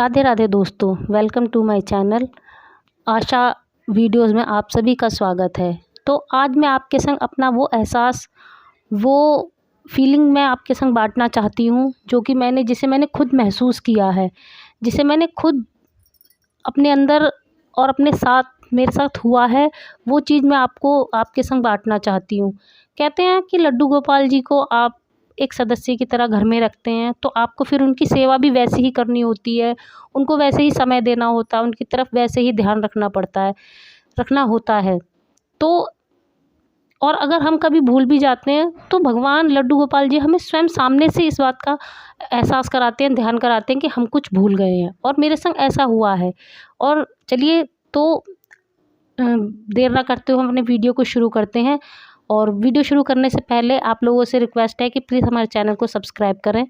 राधे राधे दोस्तों, welcome to my channel. आशा videos में आप सभी का स्वागत है। तो आज मैं आपके संग अपना वो एहसास, वो फीलिंग मैं आपके संग बांटना चाहती हूँ जो कि जिसे मैंने खुद महसूस किया है, जिसे मैंने खुद अपने अंदर और अपने साथ मेरे साथ हुआ है। वो चीज़ मैं आपके संग बांटना चाहती हूँ। कहते हैं कि लड्डू गोपाल जी को आप एक सदस्य की तरह घर में रखते हैं, तो आपको फिर उनकी सेवा भी वैसे ही करनी होती है, उनको वैसे ही समय देना होता है, उनकी तरफ वैसे ही ध्यान रखना होता है। तो और अगर हम कभी भूल भी जाते हैं तो भगवान लड्डू गोपाल जी हमें स्वयं सामने से इस बात का एहसास कराते हैं, ध्यान कराते हैं कि हम कुछ भूल गए हैं, और मेरे संग ऐसा हुआ है। और चलिए तो देर ना करते हुए हम अपने वीडियो को शुरू करते हैं। और वीडियो शुरू करने से पहले आप लोगों से रिक्वेस्ट है कि प्लीज़ हमारे चैनल को सब्सक्राइब करें।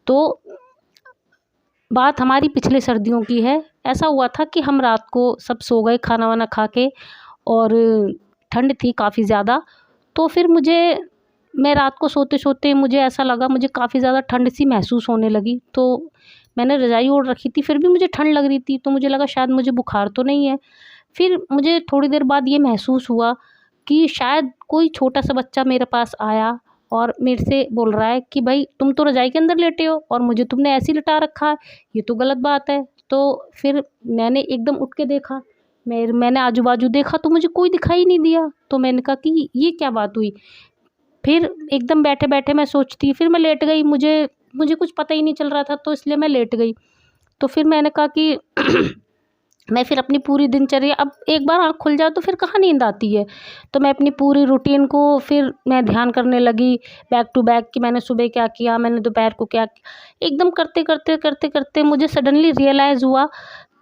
तो बात हमारी पिछले सर्दियों की है। ऐसा हुआ था कि हम रात को सब सो गए खाना वाना खा के, और ठंड थी काफ़ी ज़्यादा। तो फिर मैं रात को सोते सोते मुझे ऐसा लगा, मुझे काफ़ी ज़्यादा ठंड सी महसूस होने लगी। तो मैंने रज़ाई ओढ़ रखी थी, फिर भी मुझे ठंड लग रही थी, तो मुझे लगा शायद मुझे बुखार तो नहीं है। फिर मुझे थोड़ी देर बाद ये महसूस हुआ कि शायद कोई छोटा सा बच्चा मेरे पास आया और मेरे से बोल रहा है कि भाई तुम तो रज़ाई के अंदर लेटे हो और मुझे तुमने ऐसे ही लिटा रखा है, ये तो गलत बात है। तो फिर मैंने एकदम उठ के देखा, मैंने आजू बाजू देखा तो मुझे कोई दिखाई नहीं दिया। तो मैंने कहा कि ये क्या बात हुई। फिर एकदम बैठे बैठे मैं सोचती, फिर मैं लेट गई। मुझे कुछ पता ही नहीं चल रहा था, तो इसलिए मैं लेट गई। तो फिर मैंने कहा कि मैं फिर अपनी पूरी दिनचर्या, अब एक बार आँख खुल जाए तो फिर कहाँ नींद आती है। तो मैं अपनी पूरी रूटीन को फिर मैं ध्यान करने लगी, बैक टू बैक, कि मैंने सुबह क्या किया, मैंने दोपहर को क्या किया। एकदम करते करते मुझे सडनली रियलाइज़ हुआ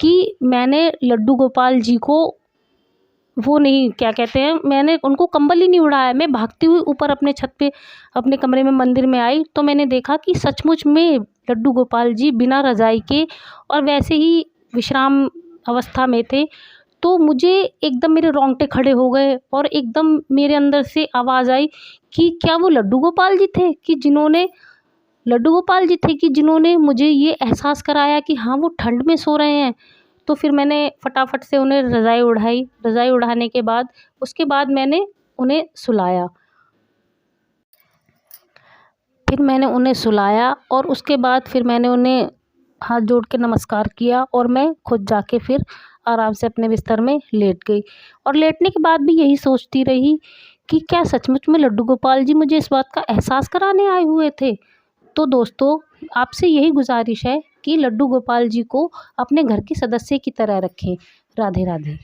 कि मैंने लड्डू गोपाल जी को वो नहीं, क्या कहते हैं, मैंने उनको कंबल ही नहीं उड़ाया। मैं भागती हुई ऊपर अपने छत पे, अपने कमरे में, मंदिर में आई, तो मैंने देखा कि सचमुच में लड्डू गोपाल जी बिना रज़ाई के और वैसे ही विश्राम अवस्था में थे। तो मुझे एकदम मेरे रोंगटे खड़े हो गए और एकदम मेरे अंदर से आवाज़ आई कि क्या वो लड्डू गोपाल जी थे कि जिन्होंने मुझे ये एहसास कराया कि हाँ, वो ठंड में सो रहे हैं। तो फिर मैंने फटाफट से उन्हें रज़ाई ओढ़ाई। रज़ाई ओढ़ाने के बाद उसके बाद मैंने उन्हें सुलाया। और उसके बाद फिर मैंने उन्हें हाथ जोड़ के नमस्कार किया, और मैं खुद जाके फिर आराम से अपने बिस्तर में लेट गई। और लेटने के बाद भी यही सोचती रही कि क्या सचमुच में लड्डू गोपाल जी मुझे इस बात का एहसास कराने आए हुए थे। तो दोस्तों, आपसे यही गुजारिश है कि लड्डू गोपाल जी को अपने घर के सदस्य की तरह रखें। राधे राधे।